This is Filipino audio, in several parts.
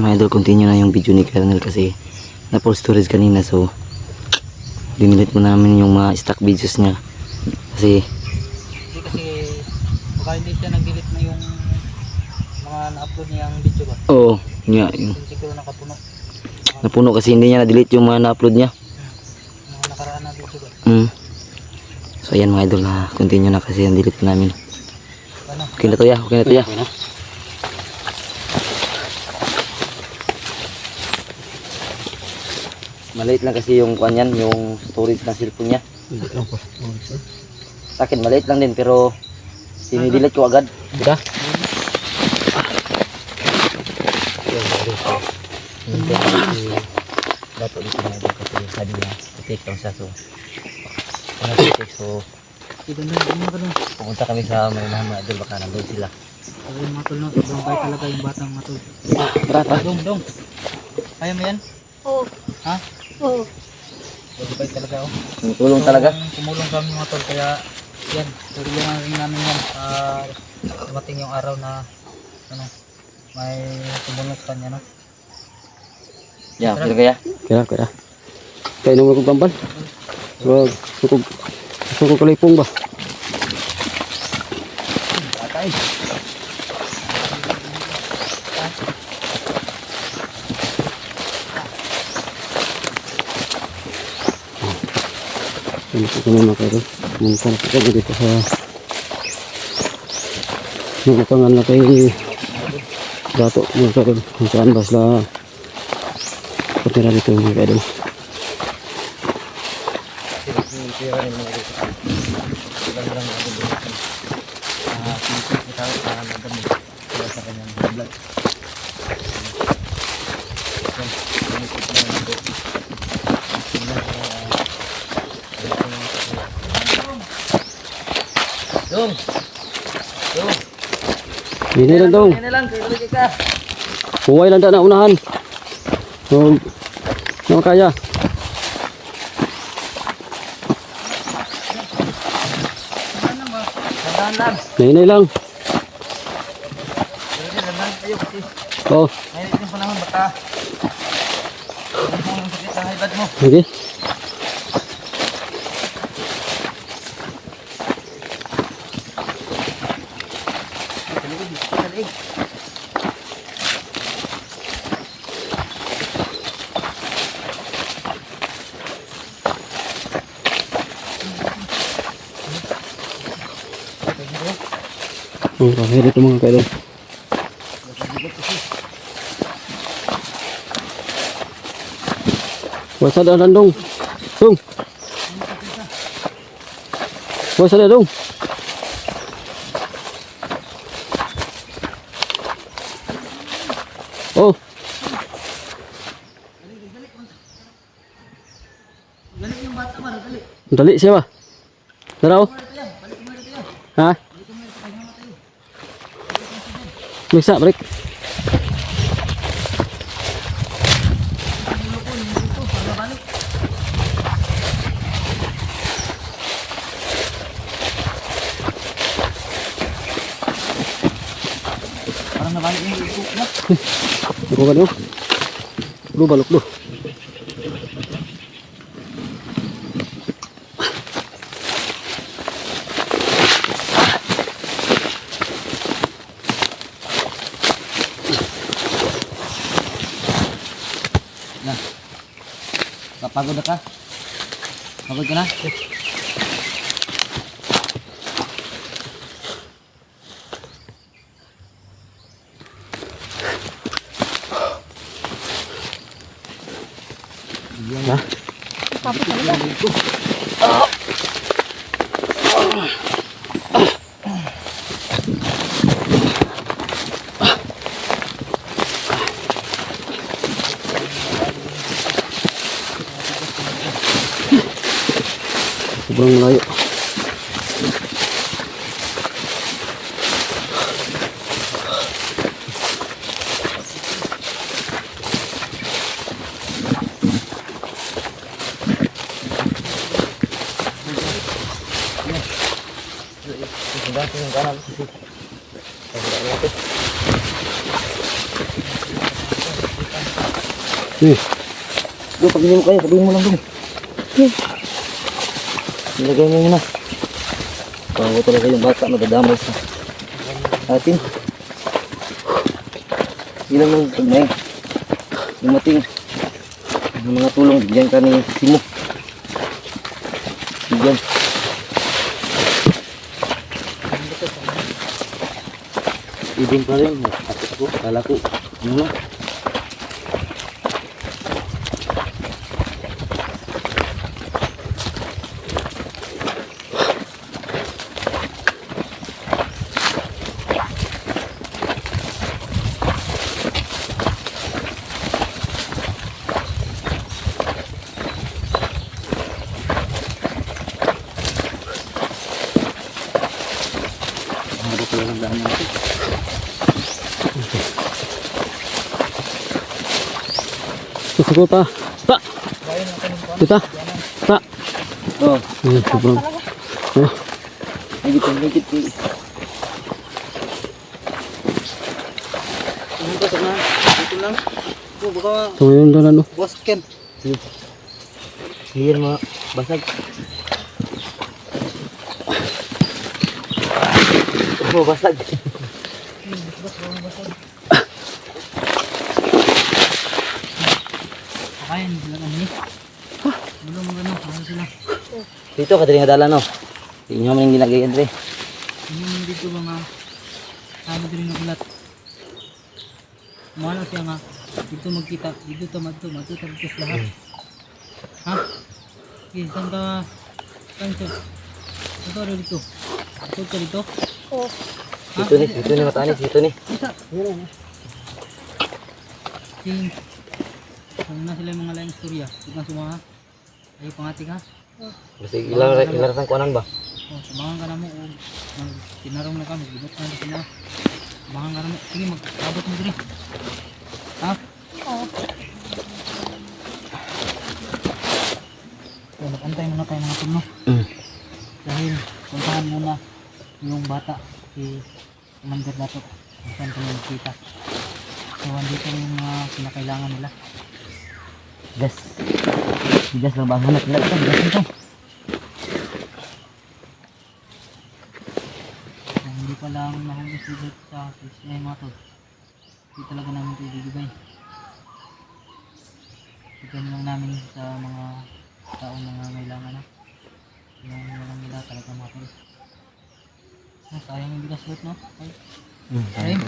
mga idol, continue na yung video ni Kernel kasi na full storage kanina, so dinilit mo namin yung mga stock videos niya kasi baka hindi siya nag-delete na yung mga na-upload niyang video ba? oo, nga yung Siguro nakapuno. napuno kasi hindi niya na-delete yung mga na-upload niya. Mga nakaraan na video ba? So ayan mga idol, na continue na kasi ang delete namin. Ano? Okay na to ya, okay na to ya. Maliit lang kasi yung kanyan, yung storage ng cellphone niya. Sa akin maliit lang din pero dinidelete ko agad. Diba? Dato dito na idol kasi sabi niya i-take lang siya, so so pumunta kami sa Maynahan mga idol, baka nandun sila. Sabi yung matol no, sobrang bait talaga yung batang matol. Brata. Dong. Kaya mo yan? Oo. Ha? Oo. Sobrang bait talaga oh. Tulong talaga. Tumulong kami mga tol, kaya yan, tulungan rin namin yan. Dumating yung araw na ano, may tumulong sa kanya no. Ya, kira kaya. Kaya. Kaya nung ako gamban. Wag, suko kalipong ba? Patay. Ano ko naman kayo? Munta na kita dito sa nuutangan na kay Dato mga kayo. Kung saan ba sila patira dito mga kayo. Dong. Hindi lang dong. Ini lang, tuloy ka. Huwag lang na unahan. So, ano kaya? Dandan lang. Nainay lang. Dandan tayo kasi Oh, ngayon yung panahon baka ang sakit sa hibad mo. sige. Oh, kahit ito mga kaidol. Wasa dah dong. Dong. Wasa dah dong. Oh. Dali siapa? Darao. Ha? Bisa balik. Parang nabalik yung iko na. Iko kan yun. Lu balok lu. Kapagod na ka? Pagod ka na? Hah? Tapos talaga. Sobrang malayo. Ganti yung kanan kasi. Ay, wala natin. Doon, pag mo kayo, sabihin mo lang doon. Nilagay mo muna. Bago talaga yung bata, madadamay sa atin. Yun lang pag may dumating ng mga tulong, bigyan ka ni Simo. Bigyan. Ibig pa rin, kapit ko, kala ko, ano lang. Susuko pa. Pa! Kita. Pa! Oh, Sobrang. higit. Ano ba sa mga? Dito lang. Oh, baka Tumayon doon ano. buwas Ken. Sige mga basag. Oh, basag. Kain sila kami. Ano mo gano'n? Kain sila. Dito ka dali nga dala no. Hindi nyo man yung ginagayan dre. Ano mo dito mga ano din ng ulat. Kumano siya nga. Dito magkita. Dito to tapos lahat. Ha? Okay, saan ka? Saan siya? Saan ka dito? Saan ka dito? Oo. Dito ni matanis, dito ni. Isa. King. Kung na sila yung mga laing istorya. Huwag kang sumaha. Ay pangating ha. Basta ilarasan ko anan ba? Oh, samahan ka na mo. O, tinarong na kami. Gibot ka na sila. Samahan ka na mo. Sige, mag-abot mo diri. Ha? Oo. So, nag-antay muna tayo ng tulong. Dahil, puntahan muna yung bata. Si Commander Dato. Kung saan kami magkita. So, andito yung mga kinakailangan nila. Gas. Gas lang ba? Hanap nila ito. Gas ito. So, hindi pa lang nahulog dito sa Krishna yung mga to. Hindi talaga namin ito ibibigay. Bigyan lang namin sa mga taong nangangailangan na. Yung walang nila talaga mga to. Sayang yung bigas ulit, no? Ay. Ayun.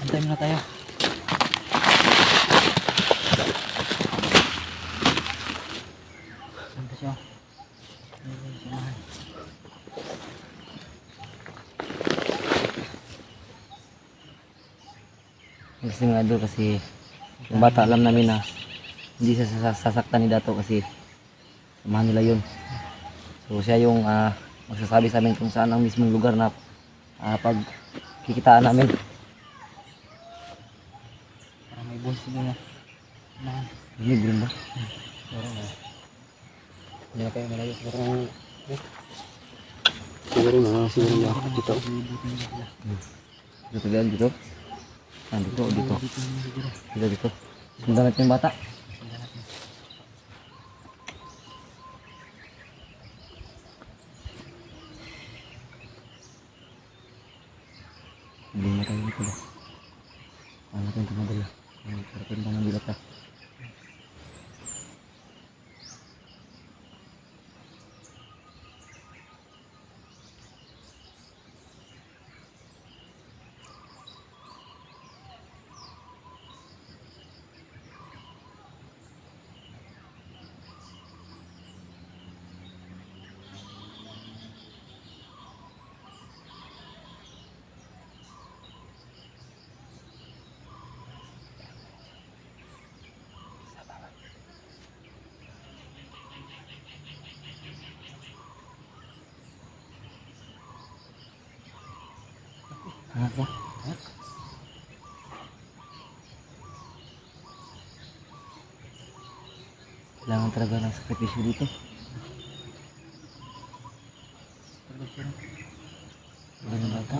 Antay muna tayo. Saan ka siya? Ayun, samahan. Kasi nga doon kasi yung bata alam namin na hindi siya sasaktan ni Dato kasi samahan nila yun. So siya yung magsasabi sa amin kung saan ang mismong lugar na pagkikitaan namin. Para may buhos sila na. Samahan. Hindi ba? Hindi na kayo malayo. Siguro na dito. Buti nila sila. Dito dyan, dito. Dito. Dito nila siguro. Dito. Sundan natin yung bata. Sundan natin. Hindi na tayo dito. Paano natin ito madala? Parating pa ng bilat ka. Hangat ba? Kailangan talaga ng sakripisyo dito. Talaga siya. Wala ng bata.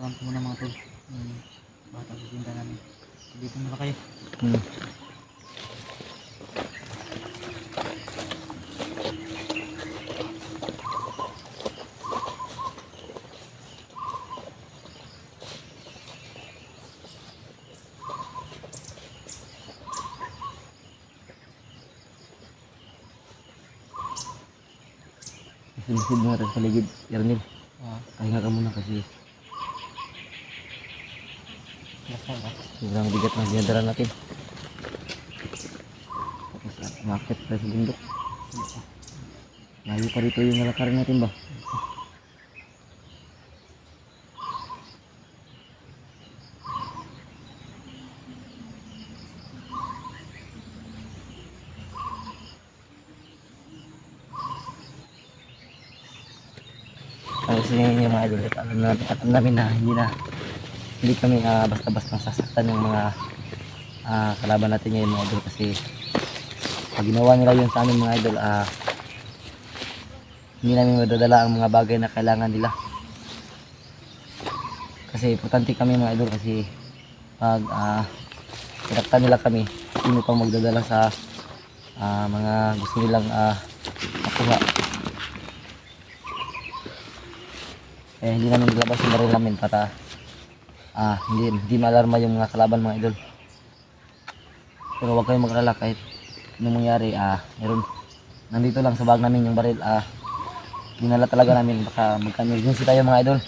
Puntahan ko muna mga tol. Yung bata sisinta namin. Dito muna kayo. Hmm. Masid mo natin sa paligid, Yarnil. Pahinga ka muna kasi Lasal ba? sobrang bigat ng dinadala natin. Tapos umakit tayo sa bundok. Layo pa rito yung nalakarin natin ba? Kasi yung mga idol, alam namin na hindi kami basta-basta sasaktan ng mga kalaban natin ngayon mga idol, kasi pag ginawa nila yun sa amin mga idol, hindi namin madadala ang mga bagay na kailangan nila. Kasi importante kami mga idol, kasi pag pinaktan nila kami, sino pang magdadala sa mga gusto nilang makuha. Hindi namin nilabas yung baril namin para hindi maalarma yung mga kalaban mga idol. Pero huwag kayong mag-alala kahit anong mangyari, meron nandito lang sa bag namin yung baril. Dinala talaga namin, baka magka-emergency tayo mga idol.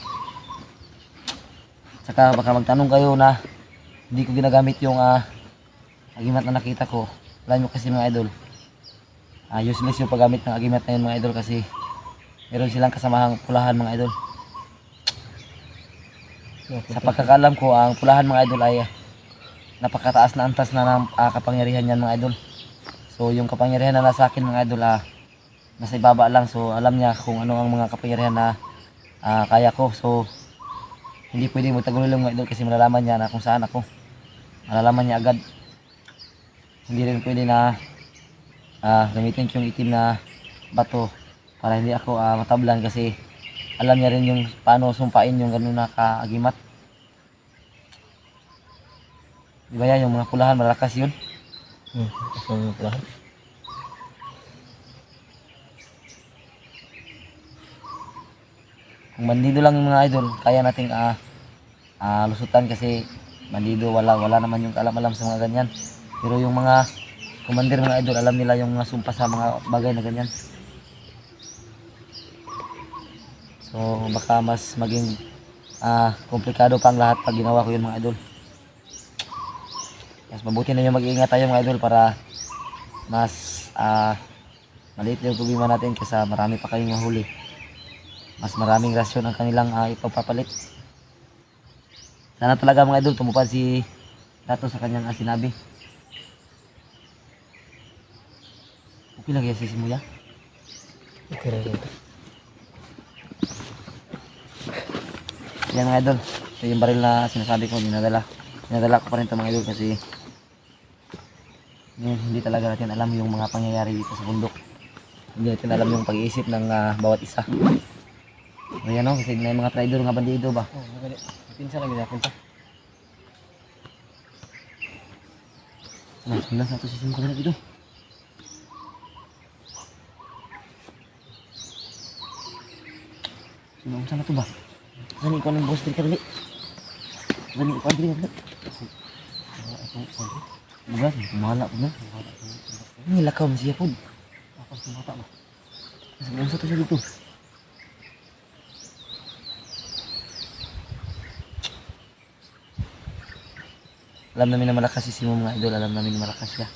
Saka baka magtanong kayo na hindi ko ginagamit yung agimat na nakita ko. Alam nyo kasi mga idol, useless yung paggamit ng agimat na yun mga idol, kasi meron silang kasamahang pulahan mga idol. Sa pagkakalam ko, ang pulahan mga idol ay napakataas na antas na ng kapangyarihan yan mga idol. So yung kapangyarihan na nasa akin mga idol, nasa ibaba lang. So alam niya kung ano ang mga kapangyarihan na kaya ko. So hindi pwedeng magtagulilong mga idol, kasi malalaman niya na kung saan ako. Malalaman niya agad. Hindi rin pwede na gamitin yung itim na bato para hindi ako matablan, kasi alam niya rin yung paano sumpain yung ganun na kaagimat. Di ba yan, yung mga pulahan malakas yun? Yung pulahan. Kung bandido lang yung mga idol, kaya nating lusutan, kasi bandido wala naman yung alam-alam sa mga ganyan. Pero yung mga commander mga idol, alam nila yung mga sumpa sa mga bagay na ganyan. So baka mas maging komplikado pang lahat pag ginawa ko yun mga idol. Mas mabuti na yung mag-iingat tayo mga idol, para mas maliit yung problema natin, kasi marami pa kayong mahuli. Mas maraming rasyon ang kanilang ipagpapalit. Sana talaga mga idol tumupad si Dato sa kanyang sinabi. Okay lang yan si Simuya. Okay lang yan. Yan mga idol, so yung baril na sinasabi ko, dinadala ko pa rin ito mga idol, kasi hindi talaga natin alam yung mga pangyayari dito sa bundok. Hindi natin alam yung pag-iisip ng bawat isa. So yan o, kasi may mga traidor nga bandido ba? Pinsa lang ginapin pa. Sundan sa ito si Simko na dito. Saan na ito ba? Saan ikaw ng boss din ka dali? Saan ikaw din ka dali? Bugas, kumahala po na. Nilakaw mo siya po. Akas ng bata ba? Saan sa ito siya dito? Alam namin na malakas si Simo mga idol. Alam namin na malakas siya.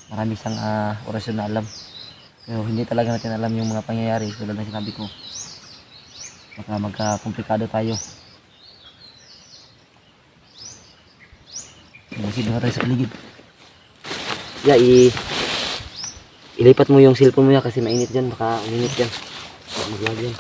Marami siyang orasyon na alam. Pero hindi talaga natin alam yung mga pangyayari. Tulad na sinabi ko, baka magka-komplikado tayo. Masid na tayo sa paligid. Ilipat mo yung cellphone mo yan, kasi mainit dyan. Baka uminit yan. Baka maglag yan.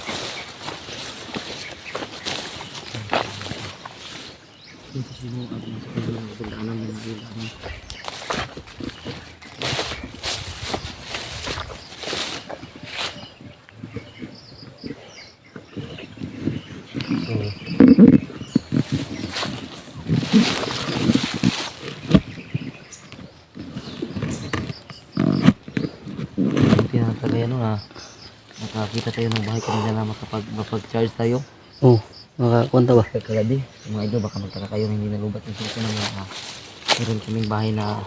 makakita tayo ng bahay kanila na makapag-charge tayo. Oh, makakunta ba? Kagabi, mga idol, baka magtaka kayo na hindi nalubat yung cellphone namin. Meron kaming bahay na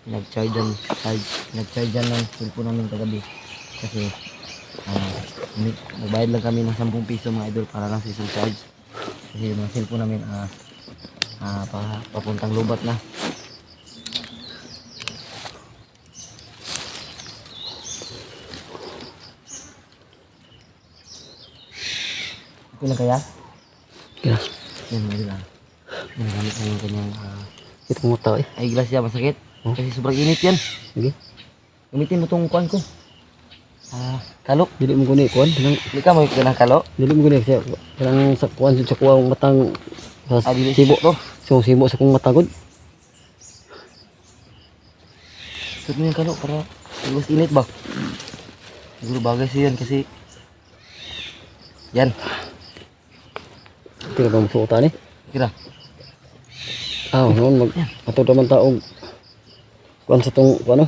nag-charge ng cellphone namin kagabi. Kasi nagbayad lang kami ng 10 piso mga idol para lang sa isang charge. Kasi yung mga cellphone namin papuntang lubat na. Okay lang kaya? Kaya, Yan mga idol. Ginagamit na yung kanyang ito mo tao eh. ay glass yan, masakit. Oh. Kasi sobrang init yan. Sige. Gamitin mo itong kuhan ko. Kalok. Dili mo guni kuan, Hindi ka mo ng kalo. dili mo guni siya. Parang sa kuan sa kuwa ang matang sa Dili sibo. to. So sibo sa kong matagod. Suot mo yung kalo para iwas init ba? Siguro bagay siya yan kasi yan. Kira ba mo suotan eh? Kira. Noon ato naman taog kuan sa tong kuano.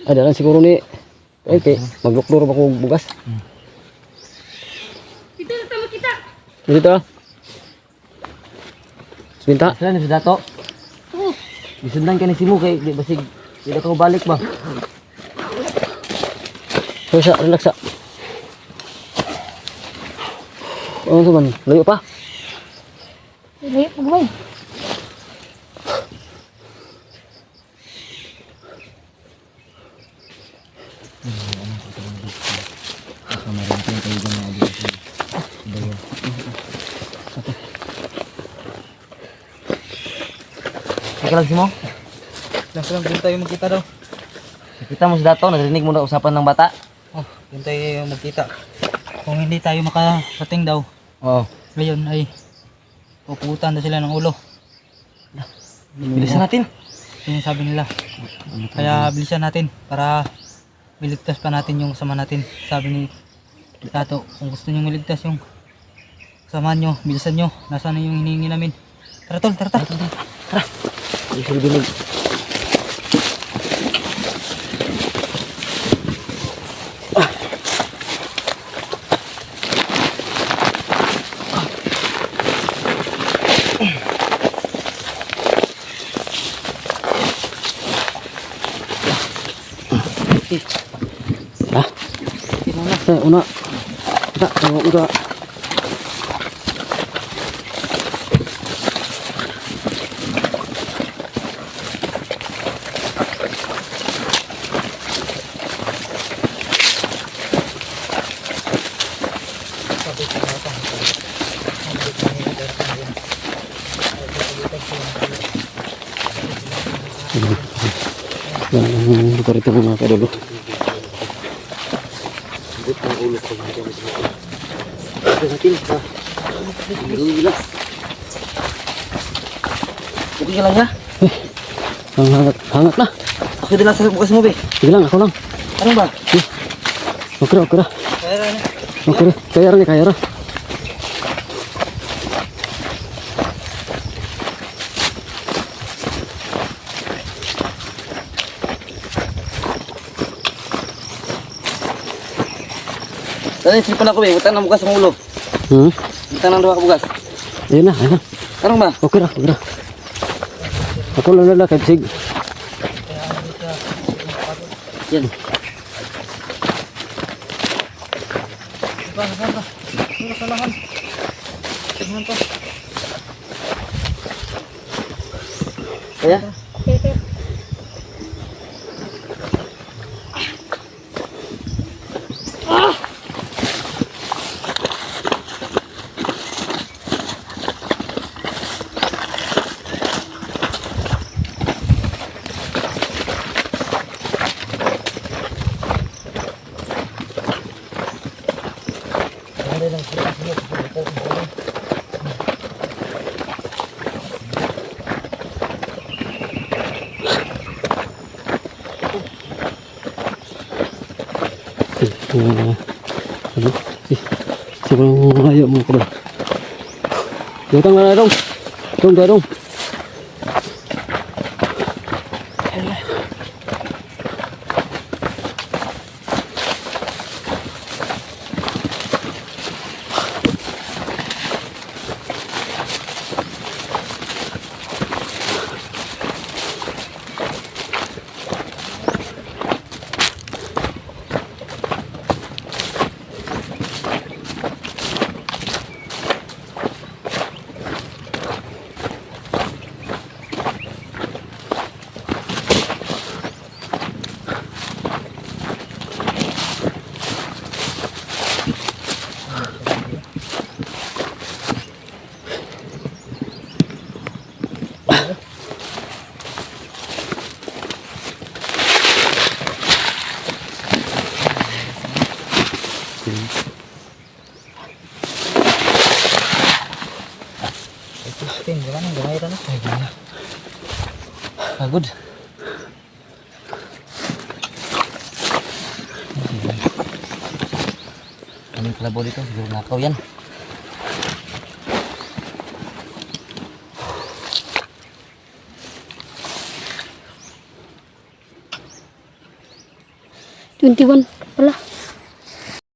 Ada lang siguro ni okay, maglukluro ba ko bugas? Dito na tayo kita. Dito ah. Minta. Sila na sa dato. Bisundan ka ni Simo kay di basig di na ka balik ba? So sa relax sa. Ano to man? Layo pa. Layo pa gawin. Baka meron tayong kayo dyan mga idol. Bayan. Teka lang Simo. Lang din tayo magkita daw. Nakita mo sa dato, narinig mo na usapan ng bata. Oh, din tayo magkita. Kung hindi tayo makarating daw, Oo. ngayon ay puputan na sila ng ulo. Bilisan natin. Yun yung sabi nila. Kaya bilisan natin para miligtas pa natin yung kasama natin. Sabi ni Tato, kung gusto nyo miligtas yung kasama nyo, bilisan nyo. Nasaan na yung hinihingi namin. Tara tol, tara. Bilog. Ah. Sa una. Udah. Yang lugar itu mga kadolo. Okay ka lang ya? Hangat na. Ako din lang sa bukas mo be. Sige lang, ako lang. Ano ba? Okay ra. Kaya na. Okay, kaya ra. Dali, sipan ako be. Utang ng bukas ang ulo. Utang ng 2 ka bugas. Ayun na. Ano ba? Okay ra. Ako lang kahit sig. Yan. Kaya? Sobrang layo mga kadol. Lutang na dong. Dong. Tin, gimana? Gamay rin ako. Pagod. Anong kalabaw dito? Siguro nakaw yan. Twenty-one pala.